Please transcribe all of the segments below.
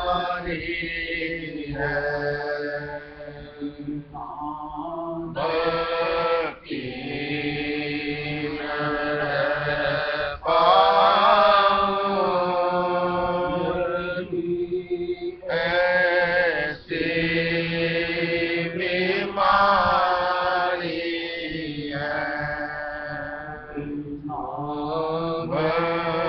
प्यारी है भक्ति ऐसी बीमारी है भक्ति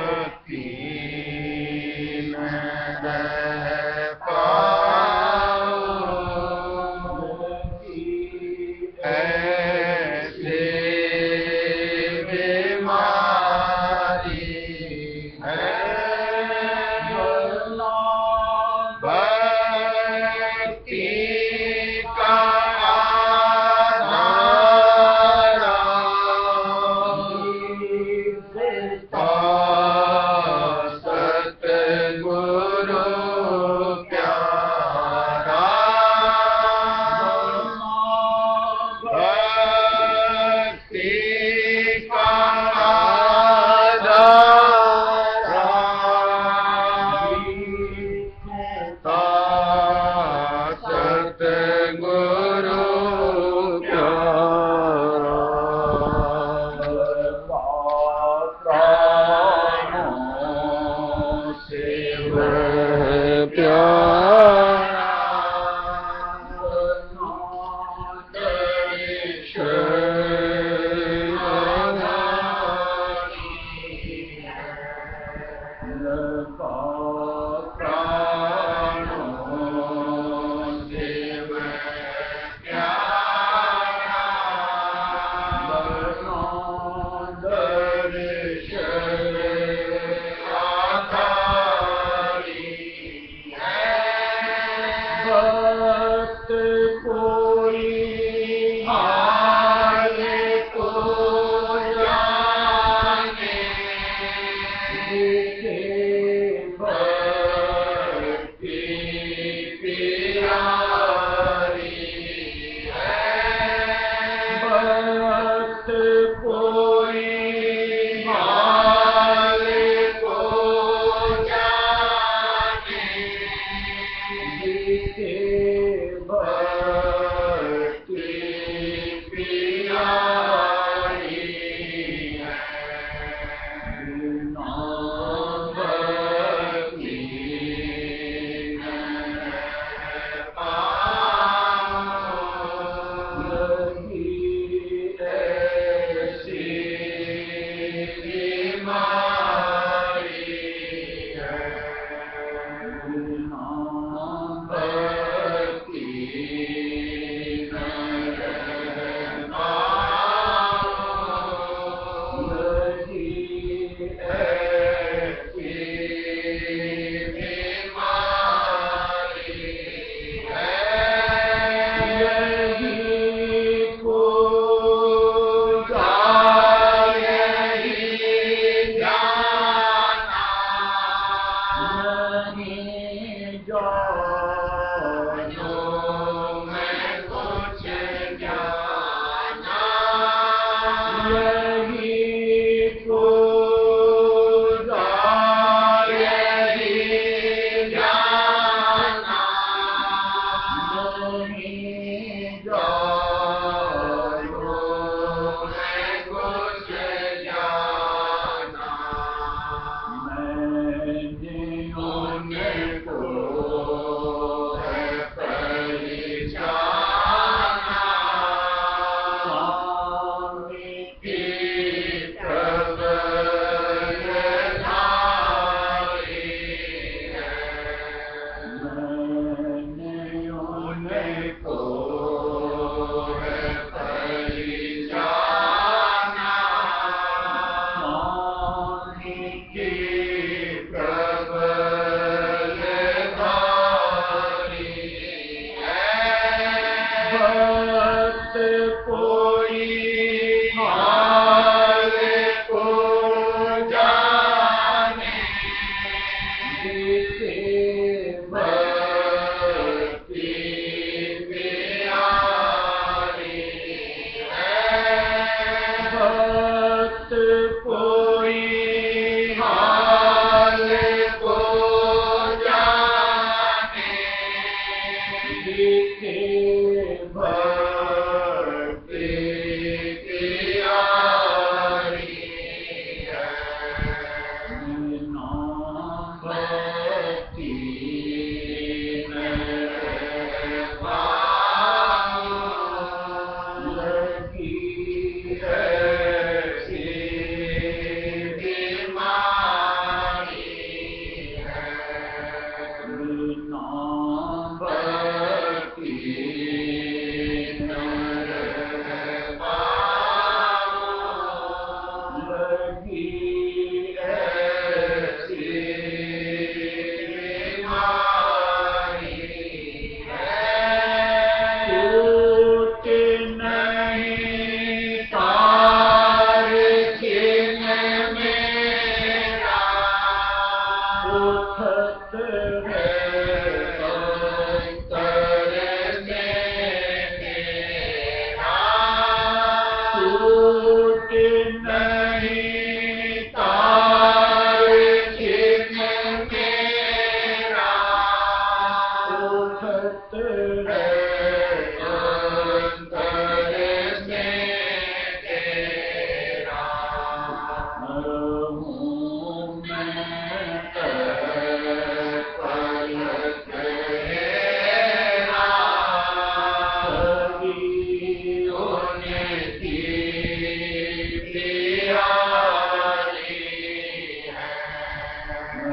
कोई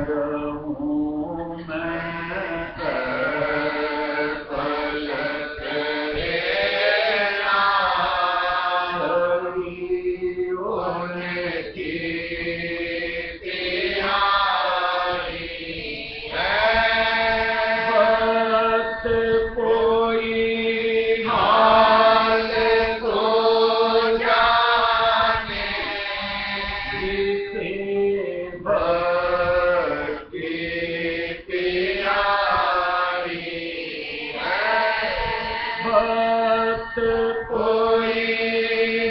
रहूं मैं पल तेरे नारी उनकी प्यारी है। भक्त कोई हाल को जाने जिसे भक्ति प्यारी है। भक्त कोई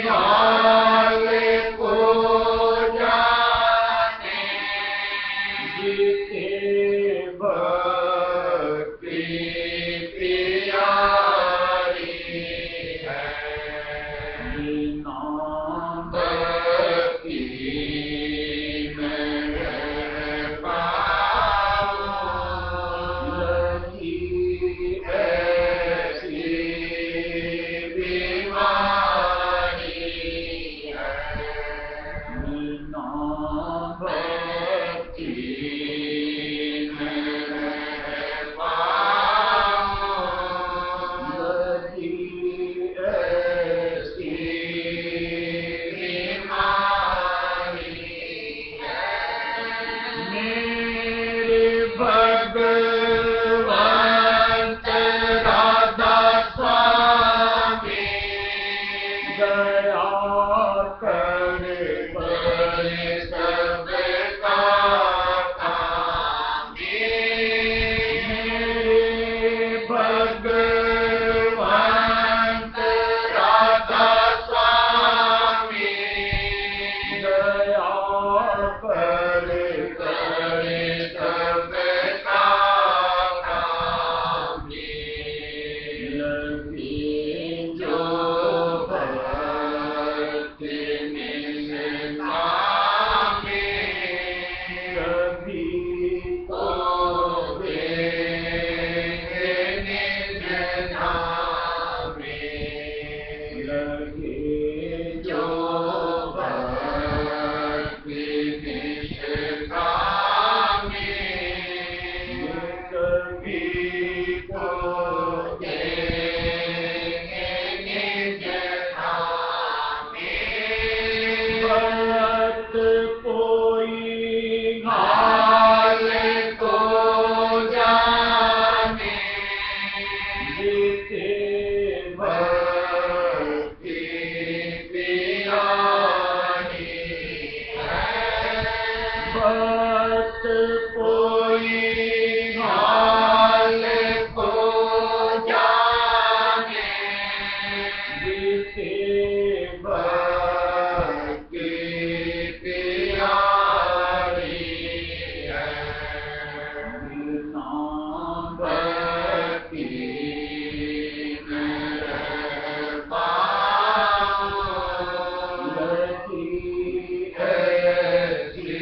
हाल को जाने जिसे भक्ति प्यारी है। बिना भक्ति में पाऊं लगी ऐसी बीमारी है। बिना भक्ति में पाऊं लगी ऐसी बीमारी है। मेरे भगवंत राधा स्वामी दया कर बड़े सबका कामी। मेरे भगवंत राधा स्वामी दया कर बड़े सबका कामी। लगी जो भक्ति निष्ठा में कभी को देंगे निज धाम में। लगे जो भक्ति निष्ठा में कभी को देंगे निज धाम में। भक्त कोई हाल को जाने जिसे भक्ति प्यारी है। भक्त कोई हाल को जाने जिसे भक्ति प्यारी है। बिना भक्ति में पाऊं लगी ऐसी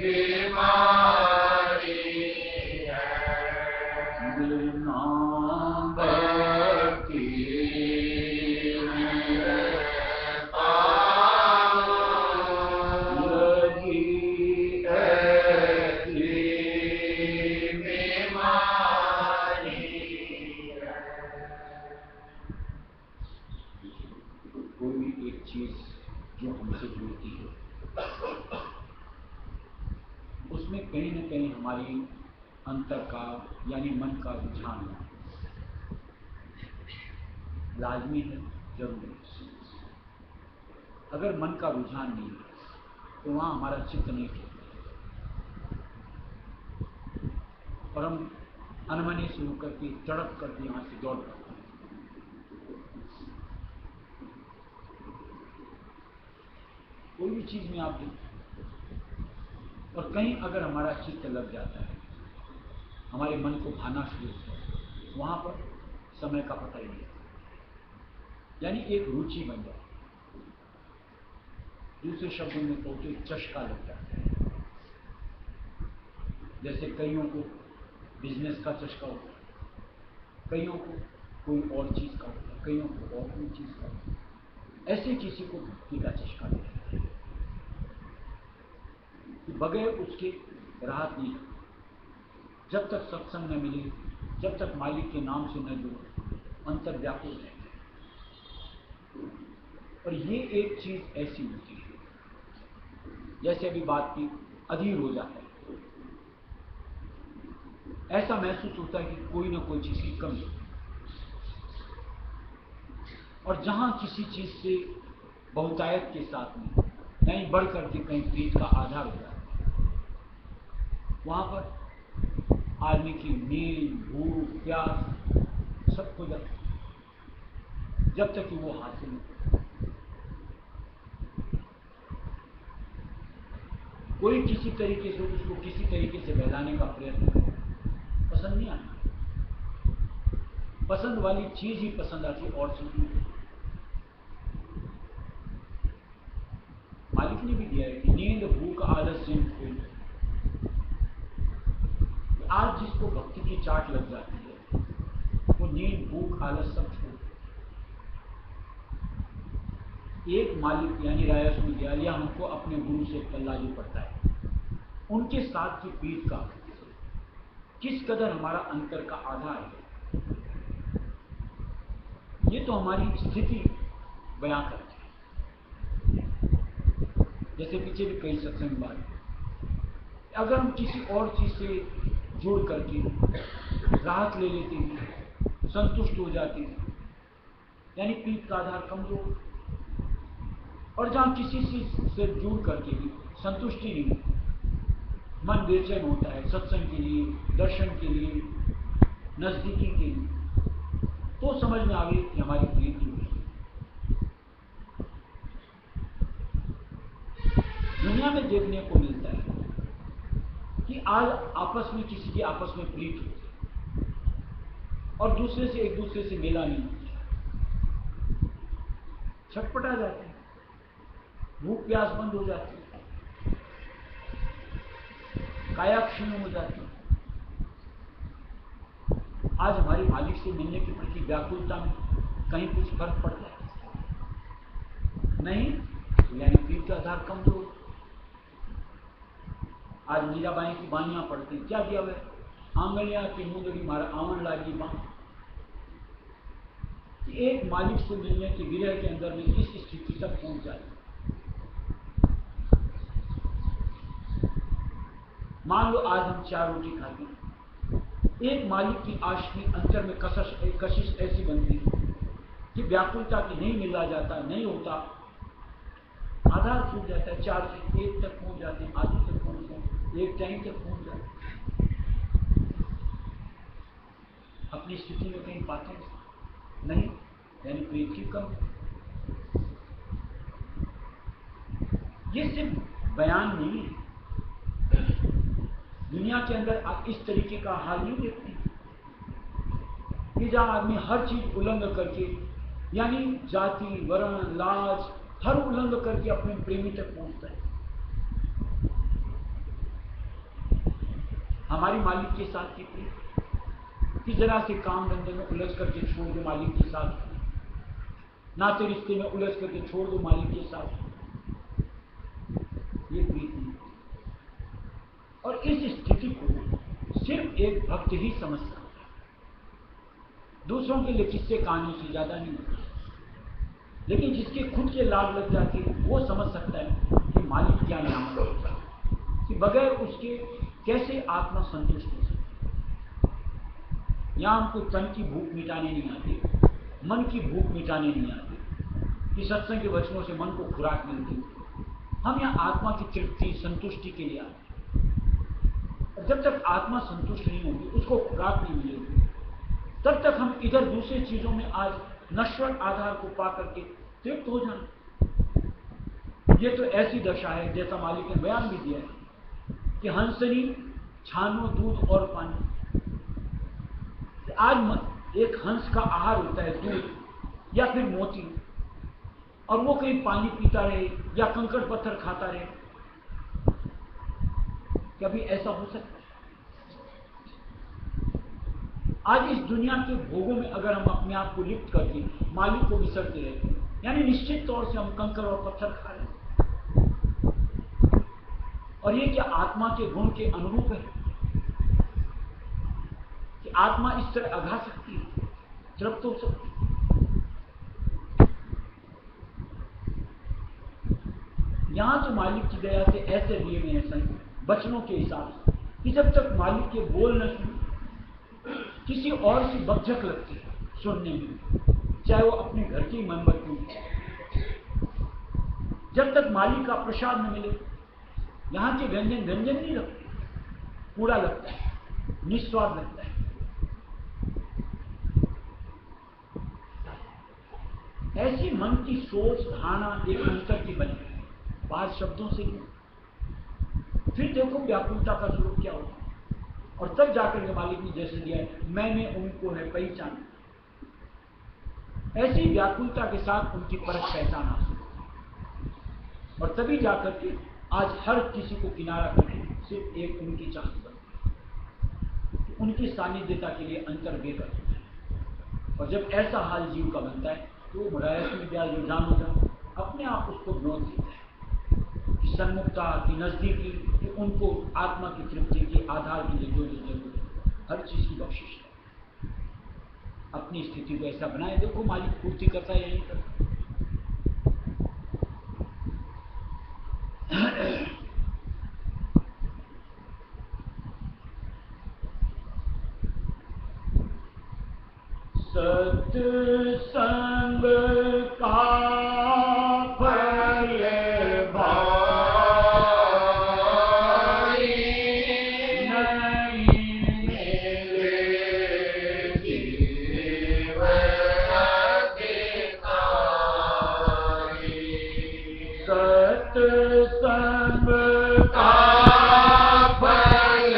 बीमारी है। बिना भक्ति में पाऊं लगी ऐसी बीमारी है। कोई भी एक चीज जो हमसे जुड़ती है उसमें कहीं न कहीं हमारी अंतर का यानी मन का रुझान लाजमी है, जरूरी है। अगर मन का रुझान नहीं है तो वहाँ हमारा चित्त नहीं टिकता और हम अनमनी शुरू करके तड़प करके यहाँ से दौड़ पड़ते हैं। कोई भी चीज में आप देखते और कहीं अगर हमारा चित्त लग जाता है, हमारे मन को भाना शुरू होता है, वहाँ पर समय का पता ही नहीं, यानी एक रुचि बन जाती है। दूसरे शब्दों में तो एक चस्का लग जाता है। जैसे कईयों को बिजनेस का चस्का होता है, कईयों को कोई और चीज का होता है, कईयों को और कोई चीज का होता है। ऐसे किसी को भक्ति का चस्का मिलता है कि बगैर उसके राहत नहीं लगती। जब तक सत्संग न मिले, जब तक मालिक के नाम से न जुड़ो, अंतर व्याकुल रहता है। और ये एक चीज ऐसी होती है, जैसे अभी बात की, अधीर हो जाता है, ऐसा महसूस होता है कि कोई ना कोई चीज की कमी है। और जहां किसी चीज से बहुतायत के साथ में कहीं बढ़ करके कहीं प्रीत का आधार हो जाता है, वहां पर आदमी की नींद, भूख, प्यास सब खो जाता है, जब तक कि वो हासिल नहीं। कोई किसी तरीके से उसको किसी तरीके से बहलाने का प्रयत्न करे, पसंद नहीं आती, पसंद वाली चीज ही पसंद आती, और चीज नहीं। मालिक ने भी दिया है कि नींद, भूख, आलस, जिन कोई, आज जिसको भक्ति की चाट लग जाती है वो नींद, भूख, आलस सब छोड़। एक मालिक यानी रायस विद्यालय हमको अपने गुरु से पल्ला जो पड़ता है, उनके साथ की प्रीत का किस कदर हमारा अंतर का आधार है, ये तो हमारी स्थिति बयां करती है। जैसे पीछे भी कई सत्संग बात, अगर हम किसी और चीज से जुड़ करके राहत ले लेते हैं, संतुष्ट हो जाते हैं, यानी प्रीत का आधार कमजोर। और जहां किसी चीज से जुड़ करके भी संतुष्टि नहीं, मन बेचैन होता है सत्संग के लिए, दर्शन के लिए, नजदीकी के लिए, तो समझ में आवे कि हमारी प्रीत नहीं है। दुनिया में देखने को मिलता है कि आज आपस में किसी की आपस में प्रीत होती है और दूसरे से एक दूसरे से मेला नहीं होता, छटपटा जाते हैं, भूख प्यास बंद हो जाती है, काया क्षीण हो जाती है। आज हमारी मालिक से मिलने के प्रति व्याकुलता में कहीं कुछ फर्क पड़ता है? नहीं, यानी प्रीत का आधार कमजोर। आज मीराबाई की बानियां पढ़ते, क्या किया हुआ? आंगलिया की मुंदड़ी मारा आवन लागी बां। एक मालिक से मिलने के विरह के अंदर में इस स्थिति तक पहुंच जाए। मान लो आज हम 4 रोटी खाते हैं, एक मालिक की आश में अंतर में कशिश ऐसी बनती कि व्याकुलता की नहीं मिला जाता, नहीं होता, आधार छूट जाता है, 4 से 1 तक पहुंच जाते हैं, आधे तक पहुंच जाते, 1 टाइम तक पहुंच जाते, अपनी स्थिति में कहीं पाते नहीं, यानी प्रीत की कम। ये सिर्फ बयान नहीं है, दुनिया के अंदर आप इस तरीके का हाल नहीं देखते कि जहां आदमी हर चीज उल्लंघ करके, यानी जाति, वर्ण, लाज हर उल्लंघ करके अपने प्रेमी तक पहुंचता है। हमारी मालिक के साथ की प्रीत कि जरा से काम धंधे में उलझ करके छोड़ दो मालिक के साथ, नाते रिश्ते में उलझ करके छोड़ दो मालिक के साथ, ये प्रीत नहीं। और इस स्थिति को सिर्फ एक भक्त ही समझ सकता है, दूसरों के लिए किससे कहानी से ज्यादा नहीं होती। लेकिन जिसके खुद के लाभ लग जाते हैं वो समझ सकता है कि मालिक क्या नियामत होता है, कि बगैर उसके कैसे आत्मा संतुष्ट हो सकती। यहां हमको तन की भूख मिटाने नहीं आती, मन की भूख मिटाने नहीं आती कि सत्संग के वचनों से मन को खुराक मिलती। हम यहाँ आत्मा की तृप्ति, संतुष्टि के लिए आते हैं। जब तक आत्मा संतुष्ट नहीं होगी, उसको खुराक नहीं मिलेगी, तब तक हम इधर दूसरी चीजों में आज नश्वर आधार को पा करके तृप्त हो जाए। ये तो ऐसी दशा है, जैसा मालिक ने बयान भी दिया है कि हंसनी छानो दूध और पानी। आज एक हंस का आहार होता है दूध या फिर मोती, और वो कहीं पानी पीता रहे या कंकड़ पत्थर खाता रहे। कभी ऐसा हो सकता है? आज इस दुनिया के भोगों में अगर हम अपने आप को लिप्त करके मालिक को विसरते रहते हैं, यानी निश्चित तौर से हम कंकड़ और पत्थर खा रहे हैं। और ये क्या आत्मा के गुण के अनुरूप है कि आत्मा इस तरह अघा सकती है, तृप्त हो सकती है? यहां तो मालिक की दया से ऐसे दिए गए हैं वचनों के हिसाब से कि जब तक मालिक के बोल न सुने किसी और की बकझक लगती है सुनने में, चाहे वो अपने घर की मेंबर क्यों नहीं। जब तक मालिक का प्रसाद न मिले यहां के व्यंजन व्यंजन नहीं लगते, कूड़ा लगता है, निस्वाद लगता है। ऐसी मन की सोच धारणा एक अंतर की बनी है, 5 शब्दों से नहीं। फिर देखो व्याकुलता का स्वरूप क्या होता है, और तब जाकर के मालिक ने जैसे दिया है, मैंने उनको है पहचान। ऐसी व्याकुलता के साथ उनकी परख पहचान हासिल होती, और तभी जाकर के आज हर किसी को किनारा करके सिर्फ एक उनकी चाहत बनती है, उनकी सानिध्यता के लिए अंतर बेकर होता है। और जब ऐसा हाल जीव का बनता है तो वो मुरायत में क्या रुझान हो जाए, अपने आप उसको विरोध देता है कि सन्मुखता की नजदीकी, कि उनको आत्मा की तृप्ति के आधार के लिए जो जरूरत है हर चीज की बख्शिश है। अपनी स्थिति को ऐसा बनाए, देखो मालिक पूर्ति करता है यही करता। सत्संग का फल भाई नहीं मिले सत्संग का फल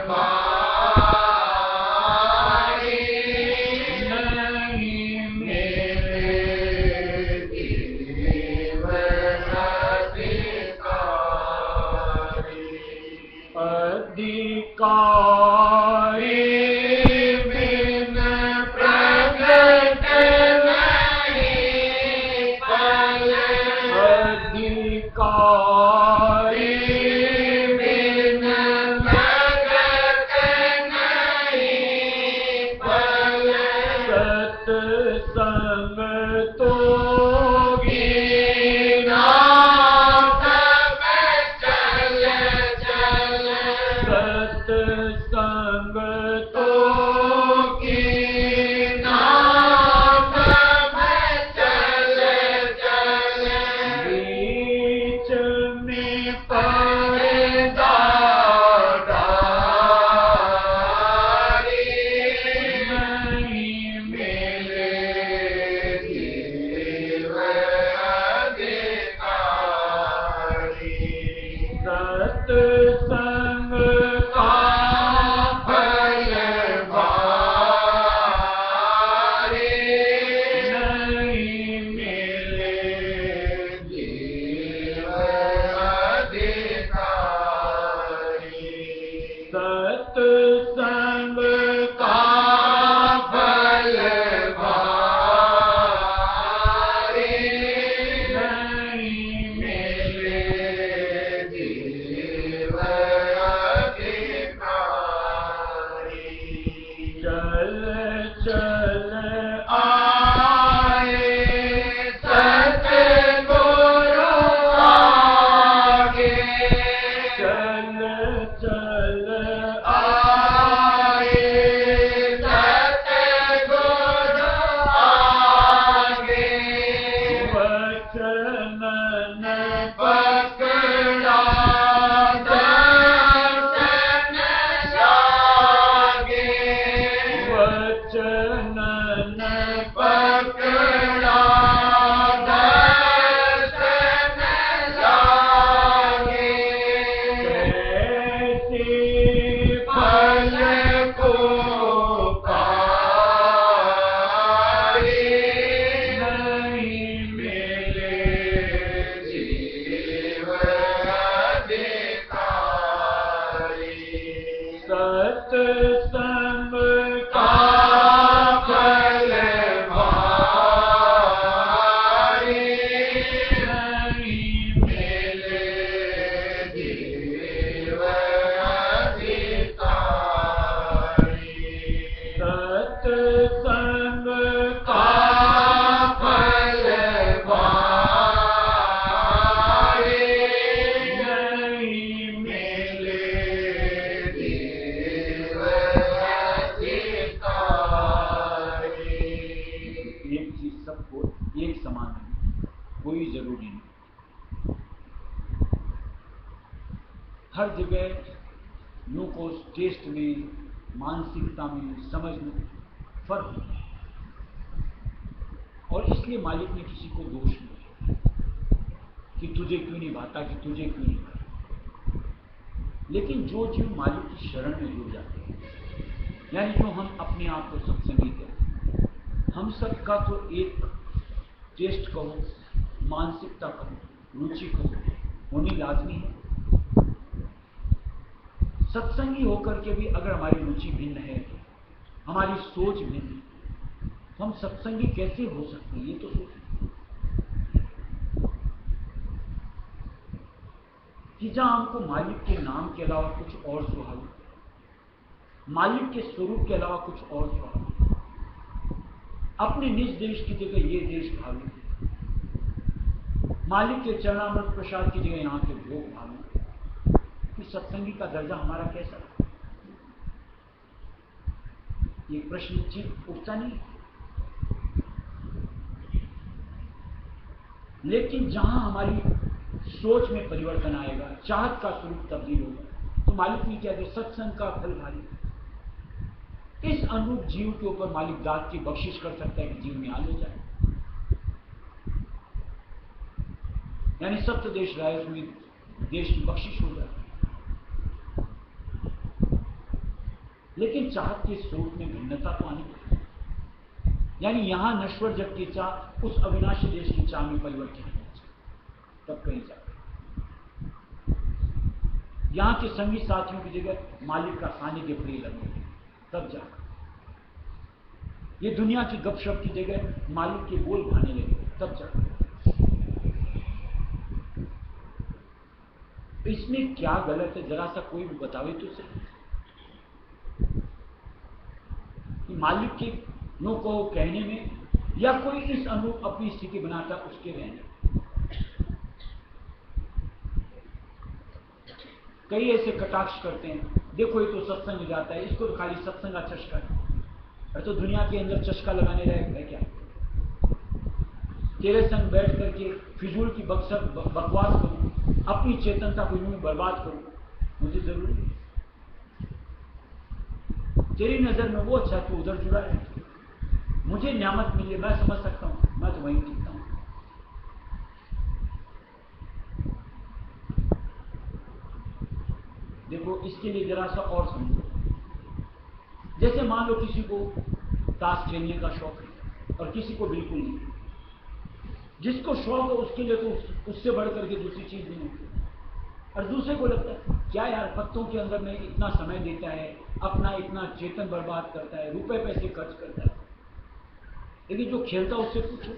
भाई नहीं मिले अधिकारी बिन प्रगट नहीं फल, अधिकारी बिन प्रगट नहीं फल, सत्संग तो गिना सब चल चल, सत्संग तो गिना सब चल चल, बीच में पर्दा डाली नहीं मिले जीव अधिकारी, सत्संग का फल भारी नहीं मिले जीव अधिकारी, सत्संग का फल भारी नहीं मिले जीव अधिकारी, चल चल आए सतगुरु आगे, चल चल आए सतगुरु आगे, वचनन पकड़ा दर्शन लागे, वचनन पकड़ा दर्शन लागे, कैसे फल को पाए नहीं मिले जीव अधिकारी, सत्संग का फल भारी नहीं मिले जीव हर जगह लोगों को टेस्ट में, मानसिकता में, समझ में फर्क होता है। और इसलिए मालिक ने किसी को दोष नहीं दिया कि तुझे क्यों नहीं भाता, कि तुझे क्यों नहीं भाता। लेकिन जो जीव मालिक की शरण में जुड़ जाते हैं, यानी जो हम अपने आप को सत्संगी कहते हैं, हम सबका तो एक टेस्ट कहो, मानसिकता कहो, रुचि कहो, होनी लाजमी है। सत्संगी होकर के भी अगर हमारी रुचि भिन्न है, हमारी सोच भिन्न है, तो हम सत्संगी कैसे हो सकते हैं, ये तो सोचें कि जहां हमको मालिक के नाम के अलावा कुछ और सुहावे, मालिक के स्वरूप के अलावा कुछ और सुहावे, अपने निज देश की जगह ये देश भावे, मालिक के चरणामृत प्रसाद की जगह यहां के भोग भावे, कि सत्संगी का दर्जा हमारा कैसा है? ये प्रश्न चित उठता नहीं। लेकिन जहां हमारी सोच में परिवर्तन आएगा, चाहत का स्वरूप तब्दील होगा, तो मालिक ने क्या दिया? सत्संग का फल भारी। इस अनुरूप जीव के ऊपर मालिक दात की बख्शिश कर सकता है कि जीव में आने जाए, यानी सप्त देश राय में देश की बख्शिश हो जाए। लेकिन चाहत के स्वरूप में भिन्नता तो आनी पड़ेगी, यानी यहां नश्वर जग की चाह उस अविनाशी देश की चाह में परिवर्तित हो जाए, तब कहीं जाए यहां के संगी साथियों की जगह मालिक का सानिध्य प्रिय लगे, तब जाकर ये दुनिया की गपशप की जगह मालिक के बोल भाने लगे, तब जाकर। इसमें क्या गलत है? जरा सा कोई भी बतावे तो सही कि मालिक के नो को कहने में, या कोई इस अनुरूप अपनी स्थिति बनाता उसके रहने। कई ऐसे कटाक्ष करते हैं, देखो ये तो सत्संग जाता है, इसको तो खाली सत्संग का चस्का है, अरे तो दुनिया के अंदर चस्का लगाने रहे क्या? तेरे संग बैठ करके फिजूल की बकवास करूं, अपनी चेतनता को यूं बर्बाद करूं, मुझे जरूरी है? तेरी नजर में वो अच्छा तू उधर जुड़ा है, मुझे न्यामत मिले, मैं समझ सकता हूं, मैं तो वहीं टिकता हूं। देखो इसके लिए जरा सा और समझो। जैसे मान लो किसी को ताश खेलने का शौक है और किसी को बिल्कुल नहीं। जिसको शौक है उसके लिए तो उससे बढ़ करके दूसरी चीज नहीं होती, और दूसरे को लगता है क्या यार पत्तों के अंदर में इतना समय देता है, अपना इतना चेतन बर्बाद करता है, रुपए पैसे खर्च करता है। लेकिन जो खेलता उससे पूछो,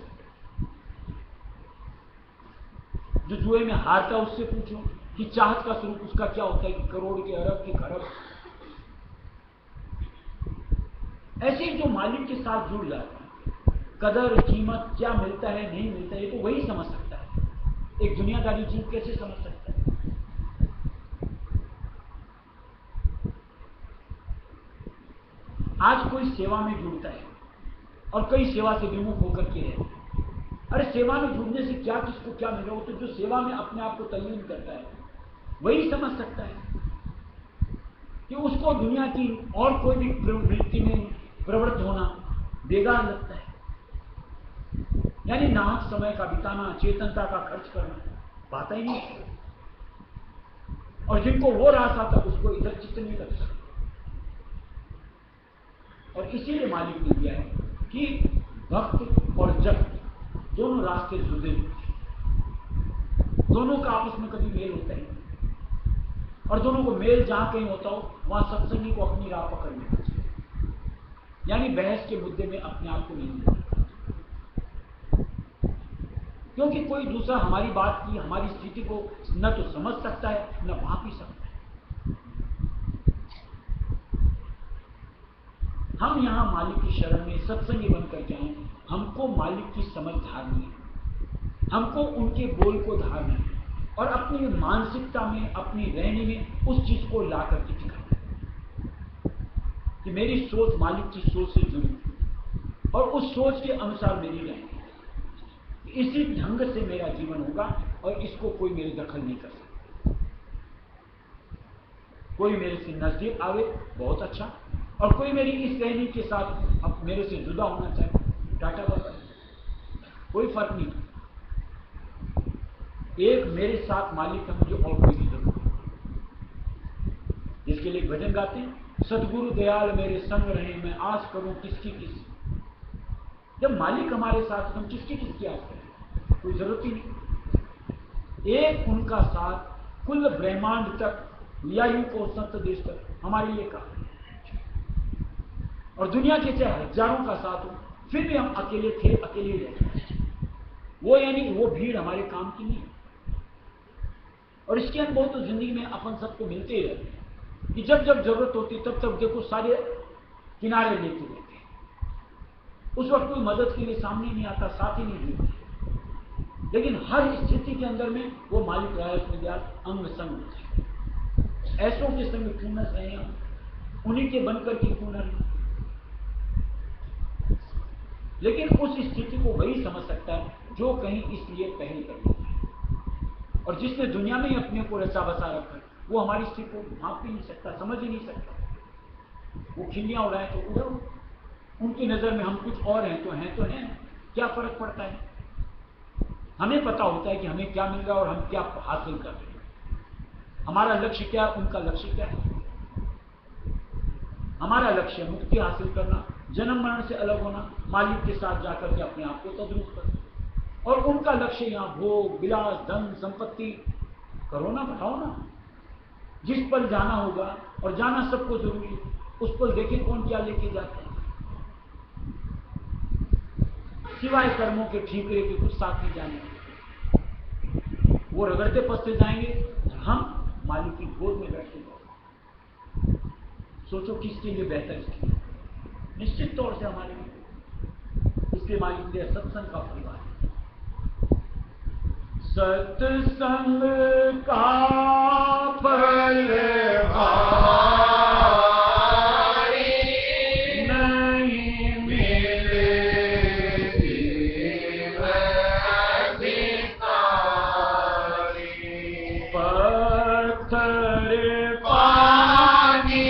जो जुए में हारता उससे पूछो कि चाहत का स्वरूप उसका क्या होता है, कि करोड़ के, अरब के, खरब। ऐसे ही जो मालिक के साथ जुड़ जाता है, कदर कीमत क्या मिलता है नहीं मिलता है, ये तो वही समझ सकता है। एक दुनियादारी जीव कैसे समझ सकता है? आज कोई सेवा में जुड़ता है और कई सेवा से विमुख होकर के है। अरे सेवा में जुड़ने से क्या, किसको क्या मिल रहा हो? तो जो सेवा में अपने आप को तल्लीन करता है वही समझ सकता है कि उसको दुनिया की और कोई भी प्रवृत्ति में प्रवृत्त होना बेकार लगता है। यानी नाहक समय का बिताना, चेतनता का खर्च करना पाता ही नहीं, और जिनको वो रास्ता था उसको इधर चित्त नहीं लगता। और इसीलिए मालिक ने दिया है कि भक्त और जगत दोनों रास्ते जुड़े, दोनों का आपस में कभी मेल होता है, और दोनों को मेल जहां कहीं होता हो वहां सत्संगी को अपनी राह पकड़ लेना चाहिए, यानी बहस के मुद्दे में अपने आप को नहीं लेना, क्योंकि कोई दूसरा हमारी बात की, हमारी स्थिति को न तो समझ सकता है न भांप ही सकता है। हम यहां मालिक की शरण में सत्संगी बनकर जाएं, हमको मालिक की समझ धारनी है, हमको उनके बोल को धारना है, और अपनी मानसिकता में, अपनी रहने में उस चीज को ला करके दिखाना है कि मेरी सोच मालिक की सोच से जुड़ी, और उस सोच के अनुसार मेरी रहनी, इसी ढंग से मेरा जीवन होगा और इसको कोई मेरे दखल नहीं कर सकता। कोई मेरे से नजदीक आवे बहुत अच्छा, और कोई मेरी इस कहने के साथ अब मेरे से जुदा होना चाहे, टाटा बाबा, कोई फर्क नहीं। एक मेरे साथ मालिक है, मुझे और कोई की जरूरत नहीं। जिसके लिए भजन गाते हैं, सदगुरु दयाल मेरे संग रहे, मैं आस करूं किसकी किस। जब मालिक हमारे साथ, हम किसकी किसकी आस करें, कोई जरूरत ही नहीं। एक उनका साथ कुल ब्रह्मांड तक, लियायु को सत्य देश तक हमारे लिए कहा, और दुनिया के चाहे हजारों का साथ हो, फिर भी हम अकेले थे, अकेले ही रहते। वो यानी वो भीड़ हमारे काम की नहीं है। और इसके अनुभव तो जिंदगी में अपन सबको मिलते ही रहते हैं कि जब जब जरूरत होती तब तब देखो सारे किनारे लेते रहते हैं। उस वक्त कोई मदद के लिए सामने नहीं आता, साथ ही नहीं देते, लेकिन हर स्थिति के अंदर में वो मालिक राय अंग संग होते हैं। ऐसों के संग क्यों न सहे हम, उन्हीं के बनकर के क्यों न रहें। लेकिन उस स्थिति को वही समझ सकता है जो कहीं इसलिए पहल कर लेता है, और जिसने दुनिया में ही अपने को रचा बसा रखा, वो हमारी स्थिति को भाप भी नहीं सकता, समझ ही नहीं सकता। वो खिल्लियां उड़ाए तो उड़ो, उनकी नजर में हम कुछ और हैं तो हैं, क्या फर्क पड़ता है। हमें पता होता है कि हमें क्या मिल रहा है और हम क्या हासिल कर रहे हैं। हमारा लक्ष्य क्या है, उनका लक्ष्य क्या है। हमारा लक्ष्य मुक्ति हासिल करना, जन्म मरण से अलग होना, मालिक के साथ जाकर के अपने आप को तद्रुप करना, और उनका लक्ष्य यहां भोग विलास धन संपत्ति करो ना, बढ़ाओ ना। जिस पर जाना होगा, और जाना सबको जरूरी है, उस पर देखें कौन क्या लेके जाता है। सिवाय कर्मों के ठीकरे के कुछ साथ नहीं जाने, वो रगड़ते पसते जाएंगे, हम मालिक की गोद में बैठे जाएंगे। सोचो किसके लिए बेहतर स्थिति, निश्चित तौर से हमारे लिए। इसके मालिक ने सत्संग का परिवार, सत्संग का परिवार नहीं मिले पत्थर पानी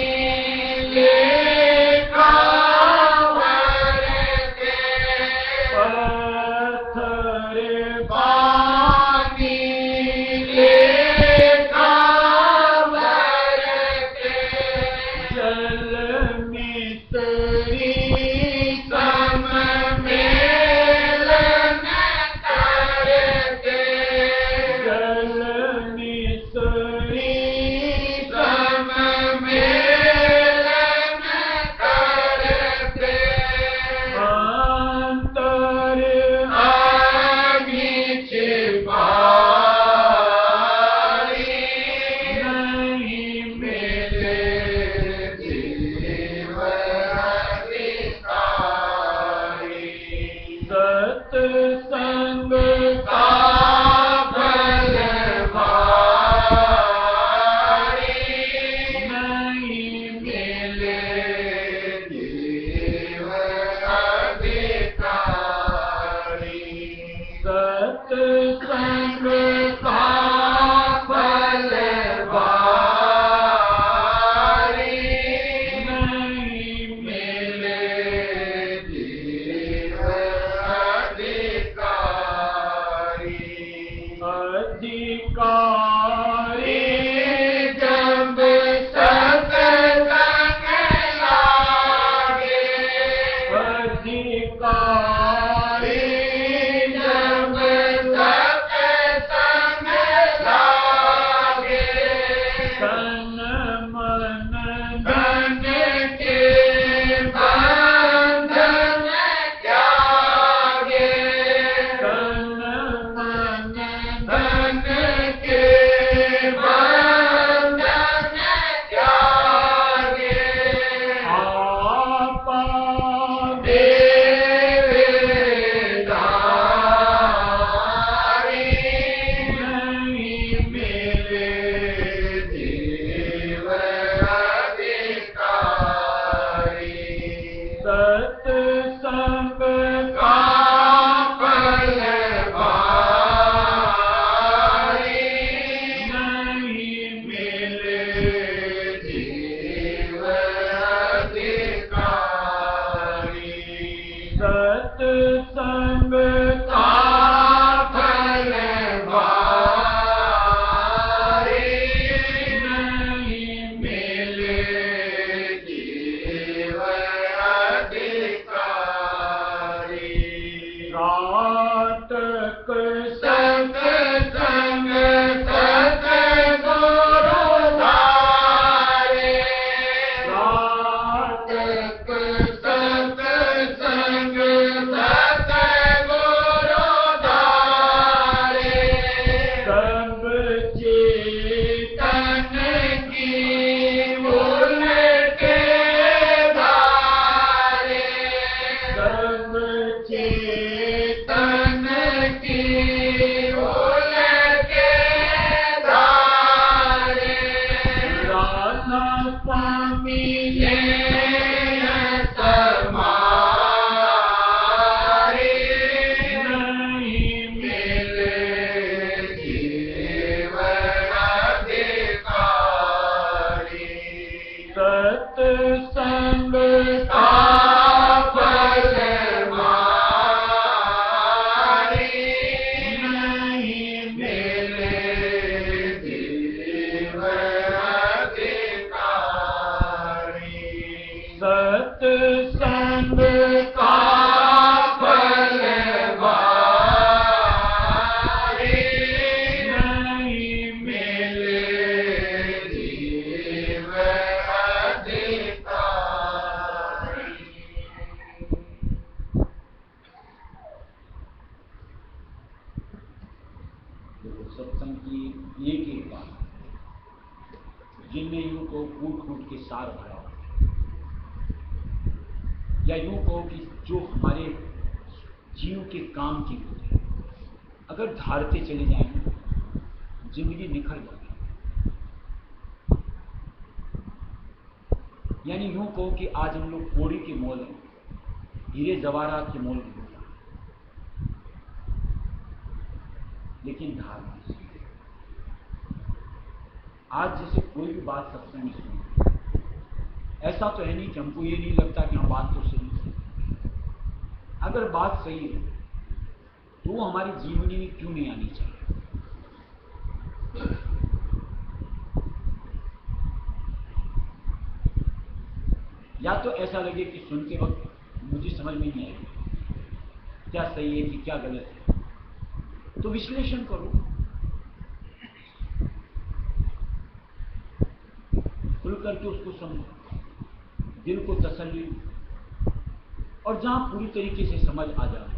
मिले तुम्हारे नहीं मिले जीवन अधिकारी सत्संग का फल मारे नहीं मिले सत्संग का फल वारे नहीं मिले जीवन अधिकारी। देखो सत्संग की एक एक बात जिनमें यूं को कूट कूट के सार भरा, या यूं कहो कि जो हमारे जीव के काम की होती है, अगर धारते चले जाएंगे जिंदगी निखर जाएगी। यानी यूं कहो कि आज हम लोग कोड़ी के मोल हैं, हीरे जवाहरात के मोल नहीं होता, लेकिन धारणा आज जैसे कोई भी बात सत्संग में सुनी, ऐसा तो है नहीं कि हमको ये नहीं लगता कि हाँ बात तो सही है। अगर बात सही है तो वो हमारी जीवनी में क्यों नहीं आनी चाहिए? या तो ऐसा लगे कि सुनते वक्त मुझे समझ में नहीं आएगी क्या सही है कि क्या गलत है, तो विश्लेषण करो, खुल करके उसको समझो, दिल को तसल्ली, और जहां पूरी तरीके से समझ आ जाए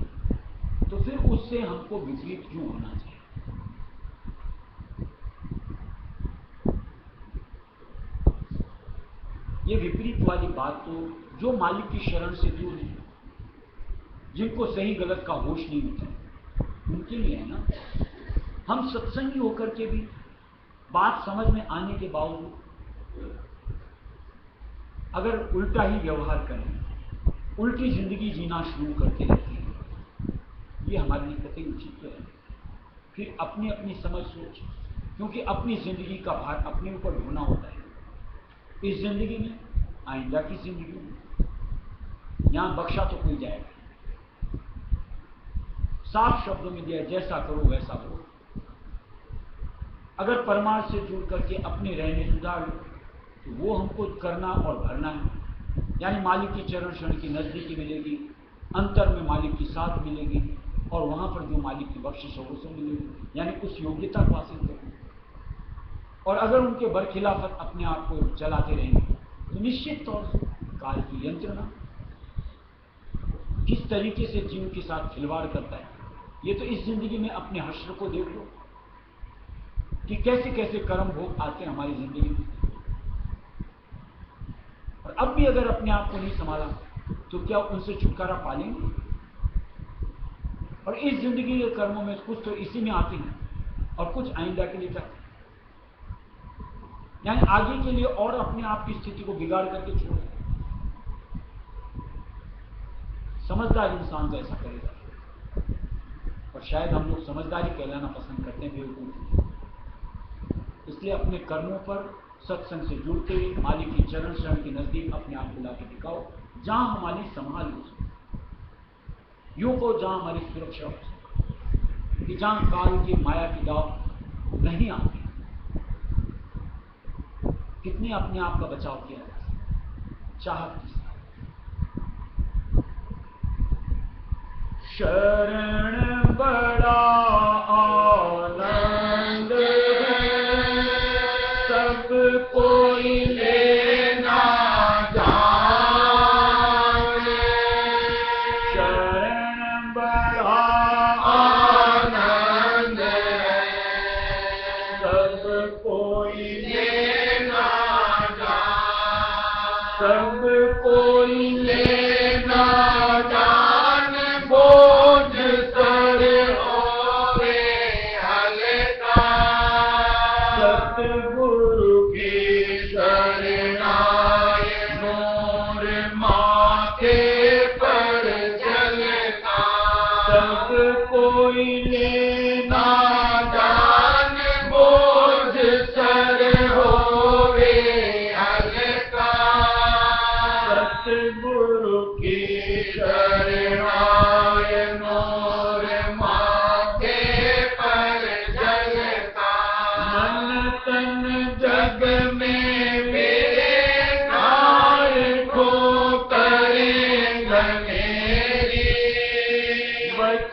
तो फिर उससे हमको विपरीत क्यों होना चाहिए? ये विपरीत वाली बात तो जो मालिक की शरण से दूर है, जिनको सही गलत का होश नहीं होता, उनके लिए है ना। हम सत्संगी होकर के भी बात समझ में आने के बावजूद अगर उल्टा ही व्यवहार करें, उल्टी जिंदगी जीना शुरू करके रखते हैं, ये हमारे लिए कतई उचित तो है। फिर अपनी अपनी समझ सोच, क्योंकि अपनी जिंदगी का भार अपने ऊपर ढोना होता है। इस जिंदगी में, आइंदा की जिंदगी में, यहां बख्शा तो कोई जाएगा। साफ शब्दों में दिया, जैसा करो वैसा करो। अगर परमार्थ से जुड़ करके अपने रहने सुधार लो तो वो हमको करना और भरना है। यानी मालिक की चरण शरण की नजदीकी मिलेगी, अंतर में मालिक की साथ मिलेगी, और वहां पर जो मालिक की बख्शिश हो वो सब मिलेगी। यानी उस योग्यता को हासिल करना। और अगर उनके बरखिलाफत अपने आप को चलाते रहेंगे तो निश्चित तौर से काल की यंत्रणा किस तरीके से जीव के साथ खिलवाड़ करता है, ये तो इस जिंदगी में अपने हश्र को देख लो कि कैसे कैसे कर्म भोग आते हैं हमारी जिंदगी में। और अब भी अगर अपने आप को नहीं संभाला तो क्या उनसे छुटकारा पा लेंगे? और इस जिंदगी के कर्मों में कुछ तो इसी में आते हैं और कुछ आइंदा के लिए करते हैं, यानी आगे के लिए, और अपने आप की स्थिति को बिगाड़ करके छोड़। समझदार इंसान तो ऐसा करेगा, और शायद हम लोग समझदारी कहलाना पसंद करते हैं, बेवकूफ। इसलिए अपने कर्मों पर सत्संग से जुड़ते हुए मालिक की चरण शरण के नजदीक अपने आप को लाके दिखाओ, जहां हमारी संभाल हो सके, यूं को जहां हमारी सुरक्षा हो सके, कि जहां काल की माया की दाव नहीं आती। कितने अपने आप का बचाव किया जा सकता, चाहत के साथ। शरण बड़ा आनंद है, सब कोई लेना जाने। शरण बड़ा आनंद है, सब कोई लेना जाने। सब कोई लेना जाने, बोझ सर होवे हल्का। सतगुरु की शरण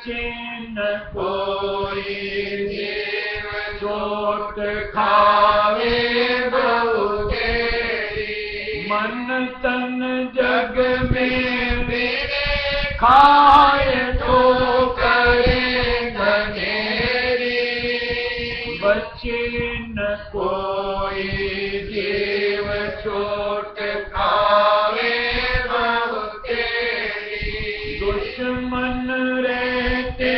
बचे न कोई जीव चोट खावे बहु तेरी। मन तन जग में बिने खाए तो करे घनेरी। बचे न कोई जीव चोट खावे बहु तेरी। दुश्मन रहते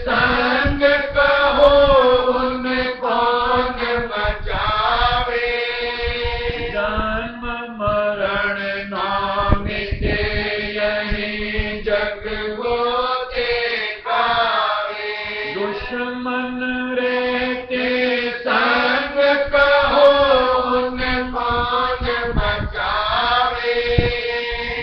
संग कहो उन कौन बचावे। जन्म मरण नाम मिटे यही जग वो देखावे। दुश्मन रहते संग कहो उन कौन बचावे।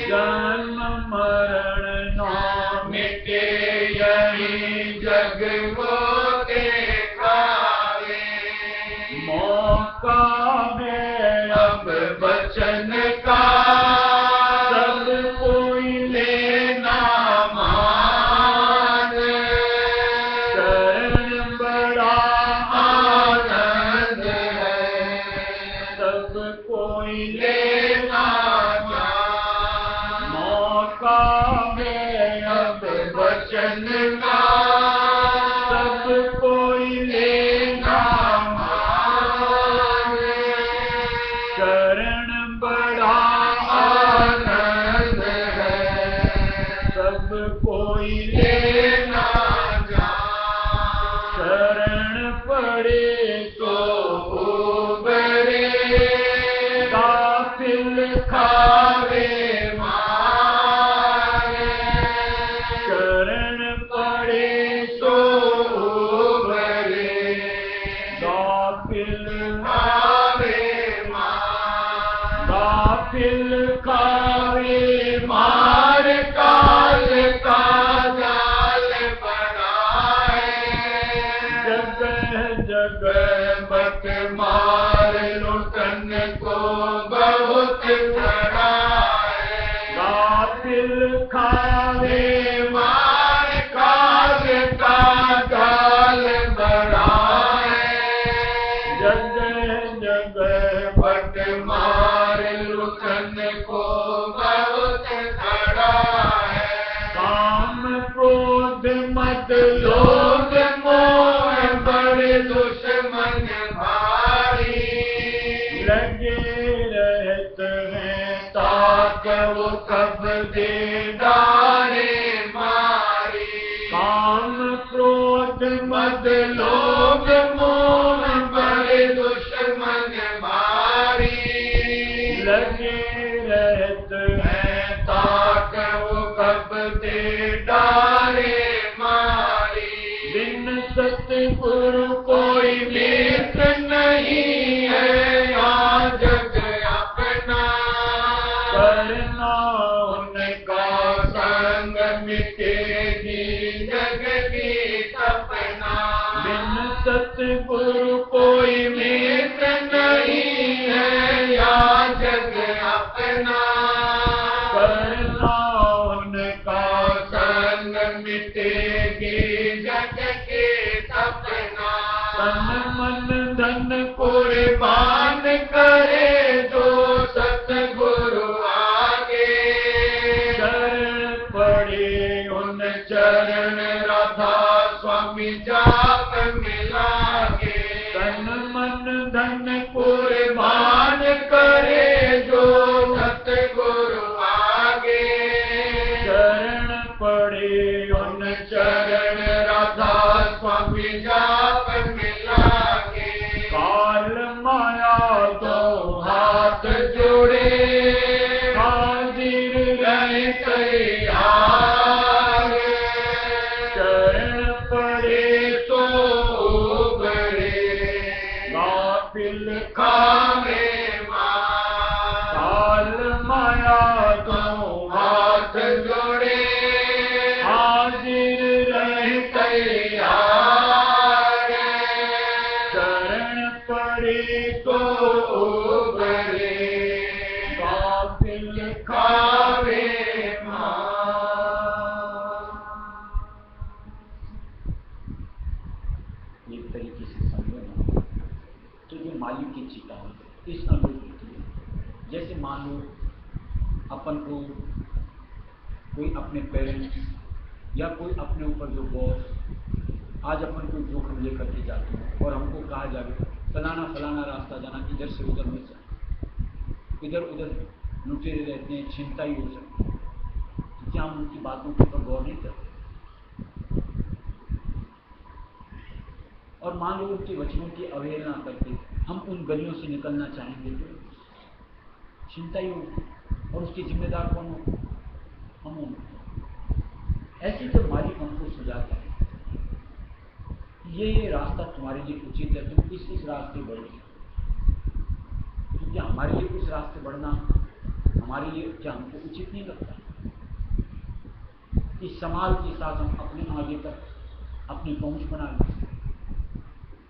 जन्म मरण नाम मिटे यही जग वो देखावे। मौका है अब बचन का सब कोई लेना मान। शरण बड़ा आनंद है सब कोई लेना मान। मौका है अब बचन का सब कोई लेना मान। शरण बड़ा आनंद है सब कोई लेना जान। शरण पड़े तो उबरे काफिल खावे मारे। शरण पड़े तो उबरे काफिल खावे मारे। काफिल खावे मार काल का जाल बनाए। जगह जगह बट मार लुटन को बहुत डराए। काफिल खावे मार काल का जाल बढ़ाए। जगह जगह बट मार लुटन को बहुत डराए। काम क्रोध मद लोभ मोह बड़े दुश्मन भारी। लगे रहते हैं ताक वो कब दे डारे मारी। काम क्रोध मद लोभ मोह बड़े दुश्मन भारी। लगे रहते हैं ताक वो कब दे डारे मारी। बिन सतगुरु कोई मित्र नहीं है यहाँ जग अपना। करना उनका संग मिटेगी जग की सपना। बिन सतगुरु कोई मित्र नहीं है यहाँ जग अपना। करना उनका संग मिटेगी जग के सपना। तन मन धन कुर्बान करे जो सतगुरु आगे। शरण पड़े उन चरण राधा स्वामी जाप मिलागे। तन मन धन कुर्बान करे जो सतगुरु आगे। शरण पड़े उन चरण राधा स्वामी जाप मिलागे। काल माया तो हाथ जोड़े हाजिर रहे तैयार। शरण पड़े तो उबरे काफिल खावे मार। काल माया तो हाथ जोड़े हाजिर रहे तैयार। शरण पड़े तो उबरे जैसे मान लो अपन को कोई अपने पेरेंट्स या कोई अपने ऊपर जो बॉस आज अपन कोई जोखिम लेकर के जाते हैं और हमको कहा जाए फलाना फलाना रास्ता जाना, इधर से उधर मत जाना, इधर उधर लुटेरे रहते हैं, चिंता ही हो सकती है, तो क्या हम उनकी बातों के ऊपर गौर नहीं करते? और मान लो उनके वचनों की अवहेलना करके हम उन गलियों से निकलना चाहेंगे तो चिंता ही होगी, और उसकी जिम्मेदार कौन हो? हम होंगे। ऐसे जब मालिक हमको सुझाता है ये रास्ता तुम्हारे लिए उचित है, तुम इस रास्ते बढ़ो, क्योंकि हमारे लिए उस रास्ते बढ़ना हमारे लिए क्या हमको उचित नहीं लगता? इस समाज के साथ हम अपने आगे तक अपनी पहुंच बना लें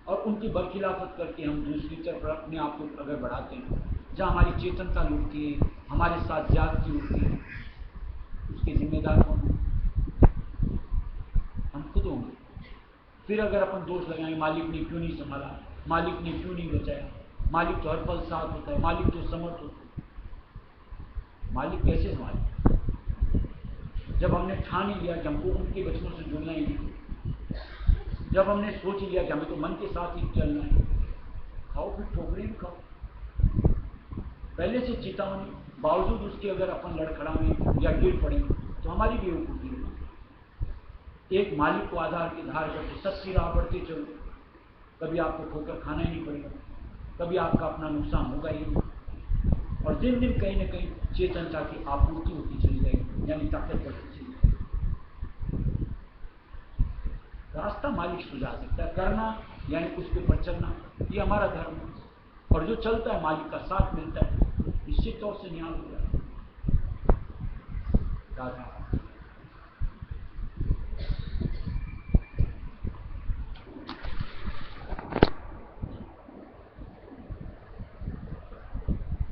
और उनकी बरखिलाफत करके हम दूसरी तरफ अपने आप को अगर बढ़ाते हैं, जहाँ हमारी चेतनता लुटती है, हमारे साथ ज्यादती होती है, उसके जिम्मेदार कौन है? हम खुद होंगे। फिर अगर अपन दोष लगाएं मालिक ने क्यों नहीं संभाला, मालिक ने क्यों नहीं बचाया, मालिक तो हर पल साथ होता है, मालिक तो समर्थ होता है, मालिक कैसे संभाले जब हमने ठान ही लिया कि हमको उनके वचनों से जुड़ना ही नहीं, जब हमने सोच लिया कि हमें तो मन के साथ ही चलना है, खाओ फिर ठोकरे भी खाओ। पहले से चेतावनी बावजूद उसके अगर अपन लड़खड़ाएं या गिर पड़े तो हमारी बेवकूफ़ी होगी। एक मालिक को आधार के धार करके सच्ची राह बढ़ते चलो, कभी आपको ठोकर खाना ही नहीं पड़ेगा, कभी आपका अपना नुकसान होगा ही नहीं, और दिन दिन कहीं ना कहीं चेतनता की आपूर्ति होती चली जाएगी, यानी ताकत बढ़ती चली जाएगी। रास्ता मालिक सुझा सकता है, करना यानी उसके ऊपर चलना ये हमारा धर्म है, और जो चलता है मालिक का साथ मिलता है, निश्चित तौर से न्याय हो जाता है।